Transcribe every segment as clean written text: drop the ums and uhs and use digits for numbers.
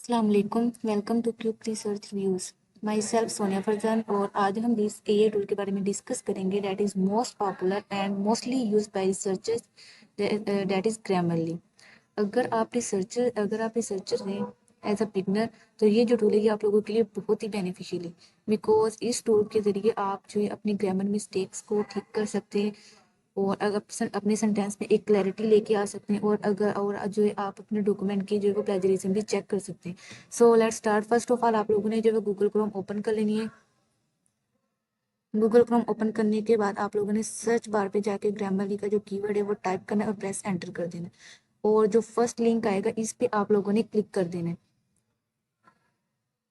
अस्सलाम वालेकुम, welcome to cube research views. Myself Sonia Farzan और आज हम इस एआई टूल के बारे में डिस्कस करेंगे that is most popular and mostly use by researchers, that is Grammarly. अगर आप रिसर्चर हैं एज अ बिगनर, तो ये जो टूल है ये आप लोगों के लिए बहुत ही बेनिफिशियल है, बिकॉज इस टूल के ज़रिए आप जो है अपनी ग्रामर मिस्टेक्स को ठीक कर सकते हैं और अगर अपने सेंटेंस में एक क्लैरिटी लेके आ सकते हैं और जो है आप अपने डॉक्यूमेंट की जो है वो प्लेजरिज्म भी चेक कर सकते हैं। So let's start. First of all आप लोगों ने जो है गूगल क्रोम ओपन कर लेनी है। गूगल क्रोम ओपन करने के बाद आप लोगों ने सर्च बार पे जाके ग्रामरली का जो कीवर्ड है वो टाइप करना है और प्रेस एंटर कर देना है और जो फर्स्ट लिंक आएगा इस पे आप लोगों ने क्लिक कर देना है।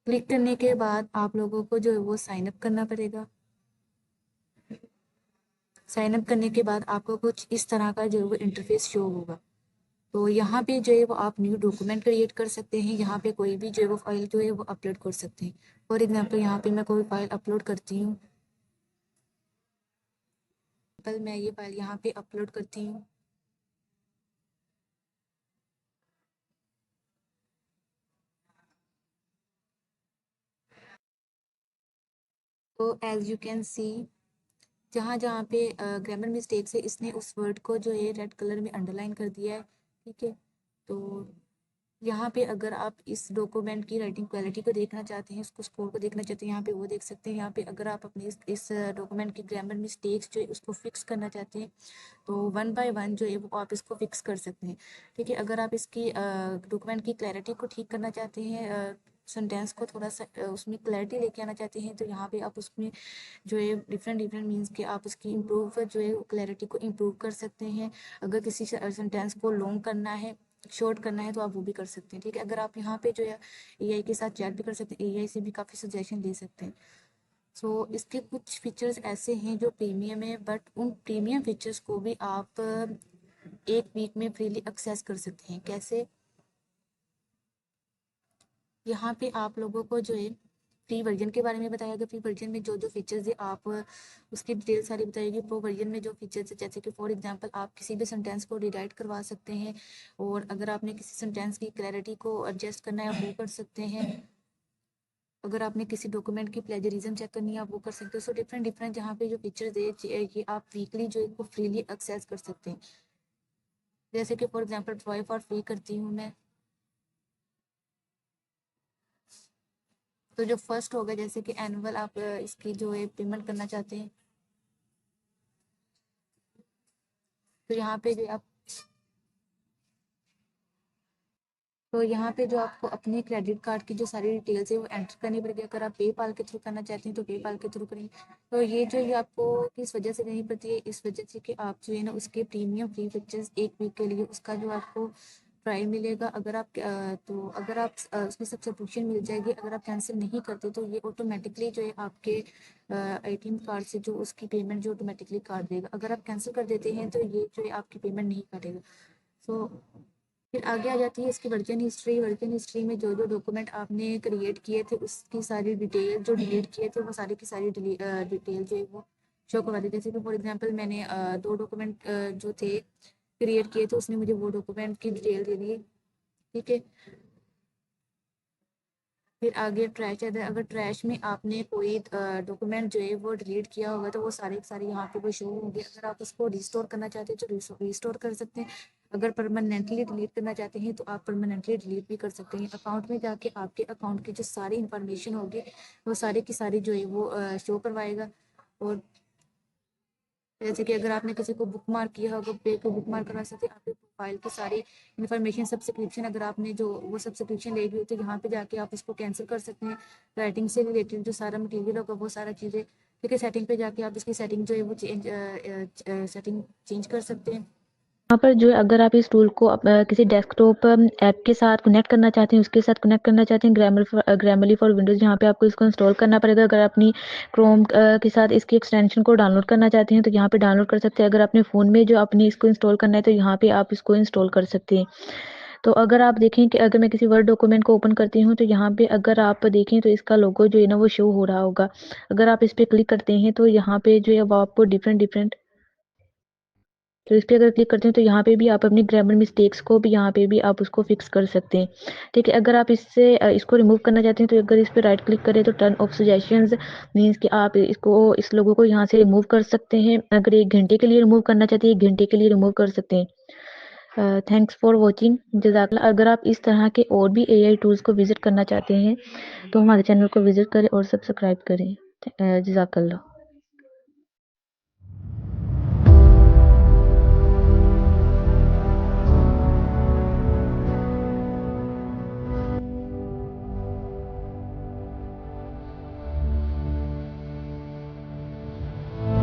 क्लिक करने के बाद आप लोगों को जो है वो साइन अप करना पड़ेगा। साइन अप करने के बाद आपको कुछ इस तरह का जो है वो इंटरफेस शो होगा। तो यहाँ पे जो है वो आप न्यू डॉक्यूमेंट क्रिएट कर सकते हैं। यहाँ पे कोई भी जो है वो फाइल जो है वो अपलोड कर सकते हैं। फॉर एग्जांपल यहाँ पे मैं कोई फाइल अपलोड करती हूँ। कल मैं ये फाइल यहाँ पे अपलोड करती हूँ। तो एज यू कैन सी, जहाँ जहाँ पे ग्रामर मिस्टेक्स है इसने उस वर्ड को जो है रेड कलर में अंडरलाइन कर दिया है। ठीक है, तो यहाँ पे अगर आप इस डॉक्यूमेंट की राइटिंग क्वालिटी को देखना चाहते हैं, उसको स्कोर को देखना चाहते हैं, यहाँ पे वो देख सकते हैं। यहाँ पे अगर आप अपने इस डॉक्यूमेंट की ग्रामर मिस्टेक्स जो है उसको फिक्स करना चाहते हैं तो वन बाय वन जो है वो आप इसको फिक्स कर सकते हैं। ठीक है, अगर आप इसकी डॉक्यूमेंट की क्लैरिटी को ठीक करना चाहते हैं, सेंटेंस को थोड़ा सा उसमें क्लैरिटी लेके आना चाहते हैं, तो यहाँ पे आप उसमें जो है डिफरेंट डिफरेंट मीन्स के आप उसकी इम्प्रूव जो है क्लैरिटी को इम्प्रूव कर सकते हैं। अगर किसी सेंटेंस को लॉन्ग करना है, शॉर्ट करना है, तो आप वो भी कर सकते हैं। ठीक है, अगर आप यहाँ पे जो है एआई के साथ चैट भी कर सकते हैं, एआई से भी काफ़ी सजेशन ले सकते हैं। सो इसके कुछ फीचर्स ऐसे हैं जो प्रीमियम है, बट उन प्रीमियम फीचर्स को भी आप एक वीक में फ्रीली एक्सेस कर सकते हैं। कैसे? यहाँ पे आप लोगों को जो है फ्री वर्जन के बारे में बताया गया। फ्री वर्जन में जो जो फीचर्स है आप उसकी डिटेल सारी बताएगी। प्रो वर्जन में जो फीचर्स है, जैसे कि फॉर एग्जांपल आप किसी भी सेंटेंस को रिराइट करवा सकते हैं और अगर आपने किसी सेंटेंस की क्लैरिटी को एडजस्ट करना है आप वो कर सकते हैं। अगर आपने किसी डॉक्यूमेंट की प्लेजरिज्म चेक करनी है आप वो कर सकते हो। सो डिफरेंट डिफरेंट यहाँ पे जो फीचर्स है ये आप वीकली जो है वो फ्रीली एक्सेस कर सकते हैं। जैसे कि for example try for free करती हूँ मैं, तो जो फर्स्ट होगा जैसे कि एनुअल आप इसकी जो है पेमेंट करना चाहते हैं, तो यहाँ पे जो आप तो यहाँ पे जो आपको अपने क्रेडिट कार्ड की जो सारी डिटेल्स है वो एंटर करनी पड़ेगी। अगर आप पेपाल के थ्रू करना चाहते हैं तो पेपाल के थ्रू करेंगे। तो ये जो है आपको किस वजह से करनी पड़ती है, इस वजह से कि आप जो है ना उसके प्रीमियम फ्री फीचर्स एक वीक के लिए उसका जो आपको ट्रायल मिलेगा। अगर आप उसमें सब्सक्रिप्शन मिल जाएगी। अगर आप कैंसिल नहीं करते तो ये ऑटोमेटिकली जो है आपके एटीएम कार्ड से जो उसकी पेमेंट जो ऑटोमेटिकली काट देगा। अगर आप कैंसिल कर देते हैं तो ये जो है आपकी पेमेंट नहीं काटेगा। सो फिर आगे आ जाती है इसकी वर्जन हिस्ट्री। वर्जन हिस्ट्री में जो जो डॉक्यूमेंट आपने क्रिएट किए थे उसकी सारी डिटेल, जो डिलीट किए थे वो सारी की सारी डिटेल जो है वो शो करवा दी। जैसे कि फॉर एग्जांपल मैंने दो डॉक्यूमेंट जो थे क्रिएट किए थे उसने मुझे वो डॉक्यूमेंट की डिटेल दे दी। ठीक है, फिर आगे ट्रैश है। अगर ट्रैश में आपने कोई डॉक्यूमेंट जो है वो डिलीट किया होगा तो वो सारे के सारे यहाँ पे वो शो होंगे। अगर आप उसको रिस्टोर करना चाहते हैं तो रिस्टोर कर सकते हैं। अगर परमानेंटली डिलीट करना चाहते हैं तो आप परमानेंटली डिलीट भी कर सकते हैं। अकाउंट में जाके आपके अकाउंट की जो सारी इंफॉर्मेशन होगी वो सारी की सारी जो है वो शो करवाएगा। और जैसे कि अगर आपने किसी को बुक मार्क किया होगा, पे को बुक मार्क करवा सकते हैं। आपके प्रोफाइल की सारी इन्फॉर्मेशन, सब्सक्रिप्शन अगर आपने जो वो सब्सक्रिप्शन ले ली हो तो यहाँ पे जाके आप उसको कैंसिल कर सकते हैं। राइटिंग से रिलेटेड जो सारा मटेरियल होगा वो सारा चीज़ें, ठीक है, सेटिंग पे जाके आप इसकी सेटिंग जो है वो सेटिंग चेंज कर सकते हैं। यहाँ पर जो है अगर आप इस टूल को किसी डेस्कटॉप ऐप के साथ कनेक्ट करना चाहते हैं, उसके साथ कनेक्ट करना चाहते हैं, ग्रामरली फॉर विंडोज़, यहाँ पे आपको इसको इंस्टॉल करना पड़ेगा। अगर अपनी क्रोम के साथ इसकी एक्सटेंशन को डाउनलोड करना चाहते हैं तो यहाँ पे डाउनलोड कर सकते हैं। अगर अपने फ़ोन में जो अपने इसको इंस्टॉल करना है तो यहाँ पे आप इसको इंस्टॉल कर सकते हैं। तो अगर आप देखें कि अगर मैं किसी वर्ड डॉक्यूमेंट को ओपन करती हूँ तो यहाँ पे अगर आप देखें तो इसका लोगो जो है ना वो शो हो रहा होगा। अगर आप इस पर क्लिक करते हैं तो यहाँ पे जो है वो आपको डिफरेंट डिफरेंट तो इस पे अगर क्लिक करते हैं तो यहाँ पे भी आप अपनी ग्रामर मिस्टेक्स को भी यहाँ पे भी आप उसको फिक्स कर सकते हैं। ठीक है, अगर आप इससे इसको रिमूव करना चाहते हैं तो अगर इस पे राइट क्लिक करें तो टर्न ऑफ सजेशंस मीन्स कि आप इस लोगों को यहाँ से रिमूव कर सकते हैं। अगर 1 घंटे के लिए रिमूव करना चाहते हैं 1 घंटे के लिए रिमूव कर सकते हैं। Thanks for watching. जज़ाकल्लाह। अगर आप इस तरह के और भी एआई टूल्स को विजिट करना चाहते हैं तो हमारे चैनल को विजिट करें और सब्सक्राइब करें। जज़ाकल्लाह।